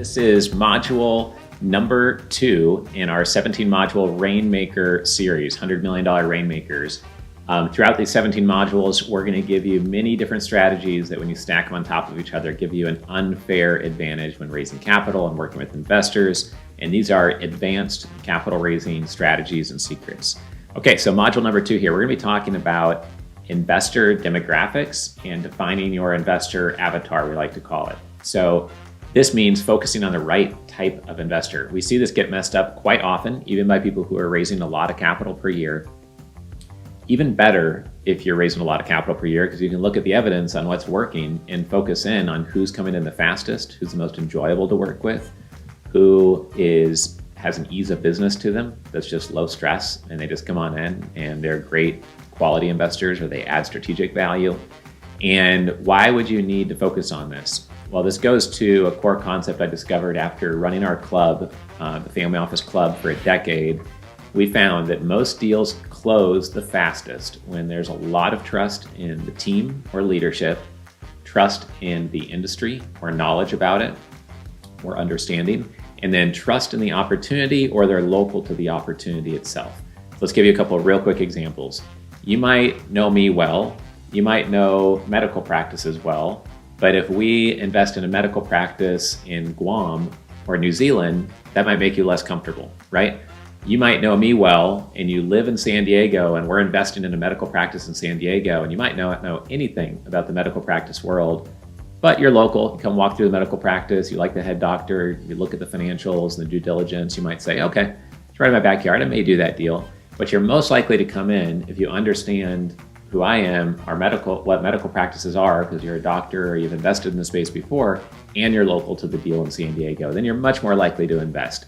This is module number 2 in our 17 module Rainmaker series, $100 million Rainmakers. Throughout these 17 modules, we're going to give you many different strategies that when you stack them on top of each other, give you an unfair advantage when raising capital and working with investors. And these are advanced capital raising strategies and secrets. Okay, so module number 2 here, we're going to be talking about investor demographics and defining your investor avatar, we like to call it. So this means focusing on the right type of investor. We see this get messed up quite often, even by people who are raising a lot of capital per year. Even better if you're raising a lot of capital per year, because you can look at the evidence on what's working and focus in on who's coming in the fastest, who's the most enjoyable to work with, who has an ease of business to them that's just low stress, and they just come on in and they're great quality investors or they add strategic value. And why would you need to focus on this? Well, this goes to a core concept I discovered after running our club, the Family Office Club, for a decade. We found that most deals close the fastest when there's a lot of trust in the team or leadership, trust in the industry or knowledge about it or understanding, and then trust in the opportunity or they're local to the opportunity itself. Let's give you a couple of real quick examples. You might know me well, you might know medical practices well, but if we invest in a medical practice in Guam or New Zealand, that might make you less comfortable, right? You might know me well and you live in San Diego and we're investing in a medical practice in San Diego, and you might not know anything about the medical practice world, but you're local, you come walk through the medical practice, you like the head doctor, you look at the financials and the due diligence, you might say, okay, it's right in my backyard, I may do that deal. But you're most likely to come in if you understand who I am, what medical practices are, because you're a doctor or you've invested in the space before, and you're local to the deal in San Diego, then you're much more likely to invest.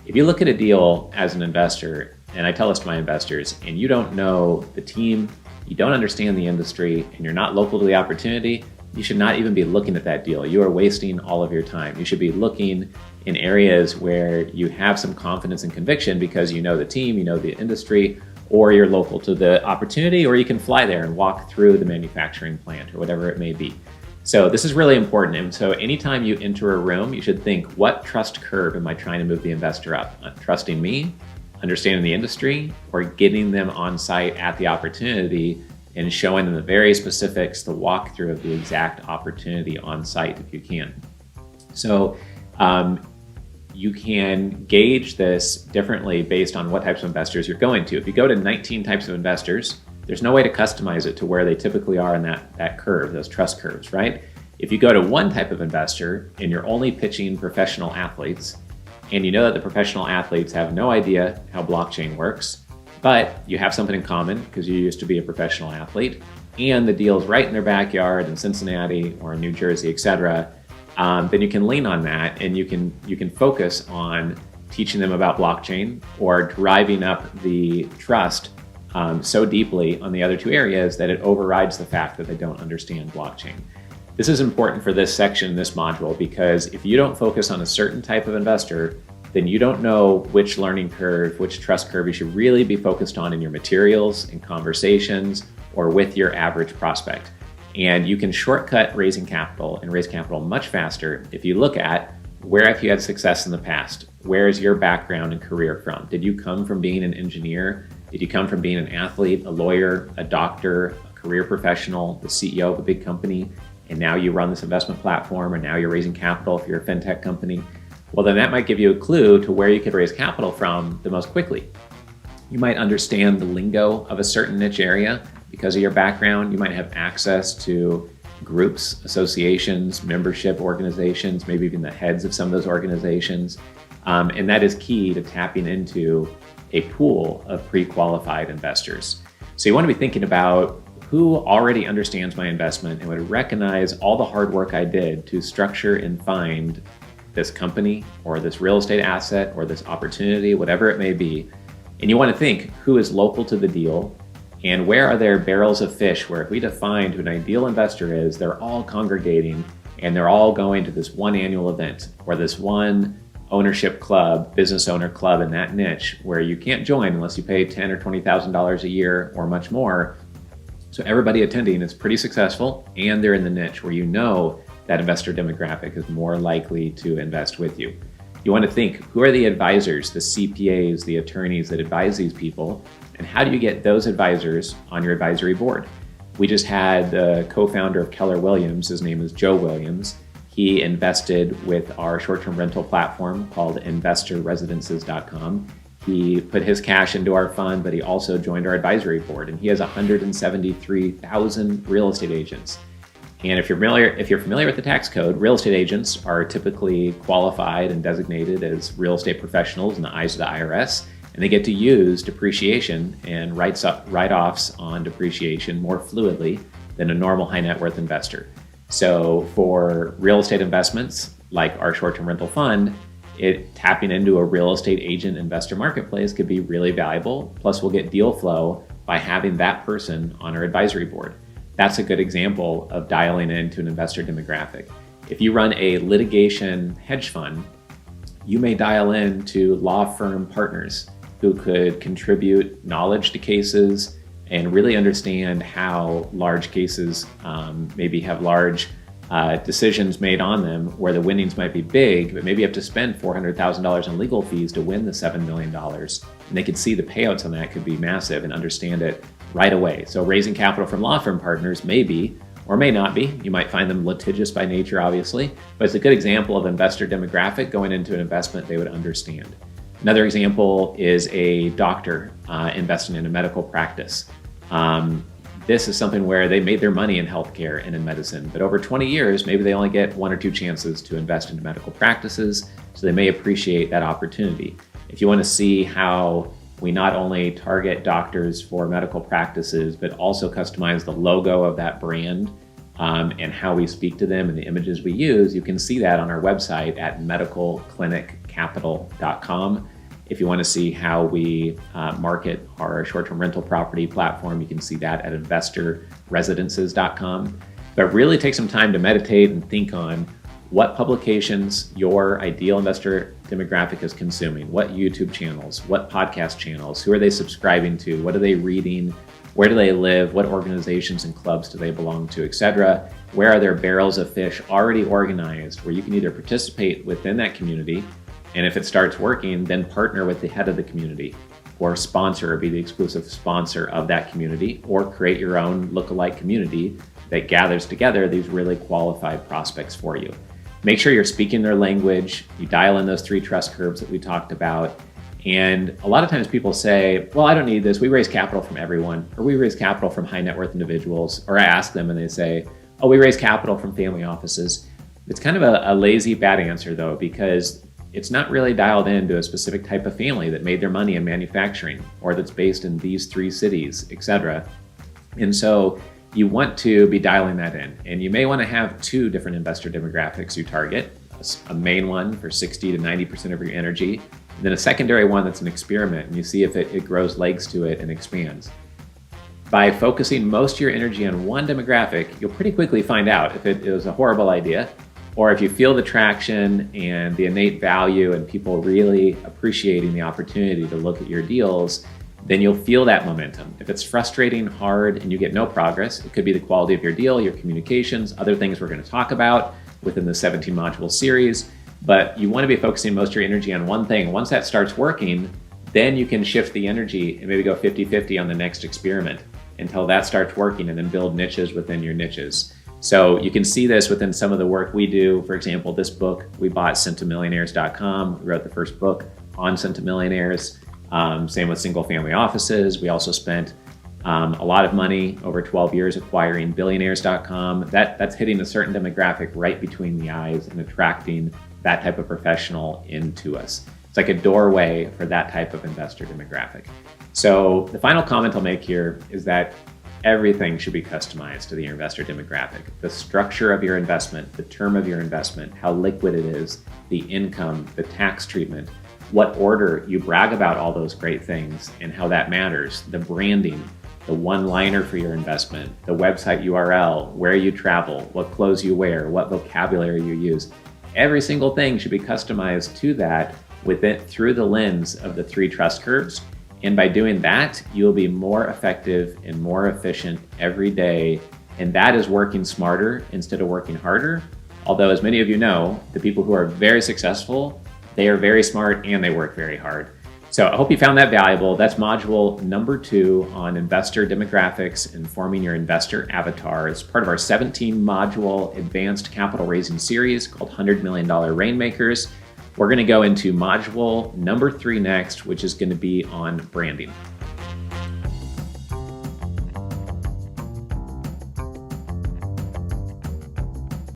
If you look at a deal as an investor, and I tell this to my investors, and you don't know the team, you don't understand the industry, and you're not local to the opportunity, you should not even be looking at that deal. You are wasting all of your time. You should be looking in areas where you have some confidence and conviction because you know the team, you know the industry, or you're local to the opportunity, or you can fly there and walk through the manufacturing plant or whatever it may be. So this is really important. And so anytime you enter a room, you should think, what trust curve am I trying to move the investor up? Trusting me, understanding the industry, or getting them on site at the opportunity and showing them the very specifics, the walkthrough of the exact opportunity on site if you can. So you can gauge this differently based on what types of investors you're going to. If you go to 19 types of investors, there's no way to customize it to where they typically are in that curve, those trust curves, right? If you go to one type of investor and you're only pitching professional athletes, and you know that the professional athletes have no idea how blockchain works, but you have something in common because you used to be a professional athlete, and the deal's right in their backyard in Cincinnati or in New Jersey, et cetera, then you can lean on that and you can focus on teaching them about blockchain or driving up the trust so deeply on the other two areas that it overrides the fact that they don't understand blockchain. This is important for this section, this module, because if you don't focus on a certain type of investor, then you don't know which learning curve, which trust curve you should really be focused on in your materials, in conversations, or with your average prospect. And you can shortcut raising capital and raise capital much faster if you look at where have you had success in the past? Where is your background and career from? Did you come from being an engineer? Did you come from being an athlete, a lawyer, a doctor, a career professional, the CEO of a big company, and now you run this investment platform, and now you're raising capital if you're a fintech company? Well, then that might give you a clue to where you could raise capital from the most quickly. You might understand the lingo of a certain niche area because of your background. You might have access to groups, associations, membership organizations, maybe even the heads of some of those organizations. And that is key to tapping into a pool of pre-qualified investors. So you want to be thinking about who already understands my investment and would recognize all the hard work I did to structure and find this company or this real estate asset or this opportunity, whatever it may be. And you want to think who is local to the deal and where are there barrels of fish where if we define who an ideal investor is, they're all congregating and they're all going to this one annual event or this one ownership club, business owner club in that niche where you can't join unless you pay $10,000 or $20,000 a year or much more. So everybody attending is pretty successful and they're in the niche where you know that investor demographic is more likely to invest with you. You want to think, who are the advisors, the CPAs, the attorneys that advise these people, and how do you get those advisors on your advisory board? We just had the co-founder of Keller Williams, his name is Joe Williams. He invested with our short-term rental platform called investorresidences.com. He put his cash into our fund, but he also joined our advisory board, and he has 173,000 real estate agents. And if you're familiar with the tax code, real estate agents are typically qualified and designated as real estate professionals in the eyes of the IRS, and they get to use depreciation and write-offs on depreciation more fluidly than a normal high net worth investor. So for real estate investments like our short-term rental fund, tapping into a real estate agent investor marketplace could be really valuable. Plus, we'll get deal flow by having that person on our advisory board. That's a good example of dialing into an investor demographic. If you run a litigation hedge fund, you may dial in to law firm partners who could contribute knowledge to cases and really understand how large cases maybe have large decisions made on them where the winnings might be big, but maybe you have to spend $400,000 on legal fees to win the $7 million. And they could see the payouts on that could be massive and understand it right away. So raising capital from law firm partners may be, or may not be. You might find them litigious by nature, obviously, but it's a good example of investor demographic going into an investment they would understand. Another example is a doctor investing in a medical practice. This is something where they made their money in healthcare and in medicine, but over 20 years, maybe they only get 1 or 2 chances to invest into medical practices, so they may appreciate that opportunity. If you want to see how we not only target doctors for medical practices, but also customize the logo of that brand and how we speak to them and the images we use, you can see that on our website at medicalcliniccapital.com. If you want to see how we market our short-term rental property platform, you can see that at investorresidences.com. But really take some time to meditate and think on what publications your ideal investor demographic is consuming, what YouTube channels, what podcast channels, who are they subscribing to, what are they reading, where do they live, what organizations and clubs do they belong to, etc. Where are their barrels of fish already organized where you can either participate within that community, and if it starts working, then partner with the head of the community or sponsor or be the exclusive sponsor of that community, or create your own lookalike community that gathers together these really qualified prospects for you. Make sure you're speaking their language. You dial in those 3 trust curves that we talked about. And a lot of times people say, well, I don't need this. We raise capital from everyone, or we raise capital from high net worth individuals. Or I ask them and they say, oh, we raise capital from family offices. It's kind of a lazy, bad answer though, because it's not really dialed into a specific type of family that made their money in manufacturing or that's based in these 3 cities, etc. And so you want to be dialing that in. And you may want to have 2 different investor demographics you target, a main one for 60 to 90% of your energy, and then a secondary one that's an experiment, and you see if it grows legs to it and expands. By focusing most of your energy on one demographic, you'll pretty quickly find out if it was a horrible idea, or if you feel the traction and the innate value and people really appreciating the opportunity to look at your deals, then you'll feel that momentum. If it's frustrating, hard, and you get no progress, it could be the quality of your deal, your communications, other things we're going to talk about within the 17 module series. But you want to be focusing most of your energy on one thing. Once that starts working, then you can shift the energy and maybe go 50-50 on the next experiment until that starts working, and then build niches within your niches. So you can see this within some of the work we do. For example, this book, we bought centimillionaires.com. We wrote the first book on centimillionaires. Same with single family offices. We also spent a lot of money over 12 years acquiring billionaires.com. That's hitting a certain demographic right between the eyes and attracting that type of professional into us. It's like a doorway for that type of investor demographic. So the final comment I'll make here is that everything should be customized to the investor demographic. The structure of your investment, the term of your investment, how liquid it is, the income, the tax treatment, what order you brag about all those great things and how that matters, the branding, the one-liner for your investment, the website URL, where you travel, what clothes you wear, what vocabulary you use. Every single thing should be customized to that through the lens of the 3 trust curves. And by doing that, you'll be more effective and more efficient every day. And that is working smarter instead of working harder, Although, as many of you know, the people who are very successful, they are very smart and they work very hard. So I hope you found that valuable. That's module number 2 on investor demographics and forming your investor avatar. It's part of our 17 module advanced capital raising series called $100 Million Rainmakers. We're going to go into module number 3 next, which is going to be on branding.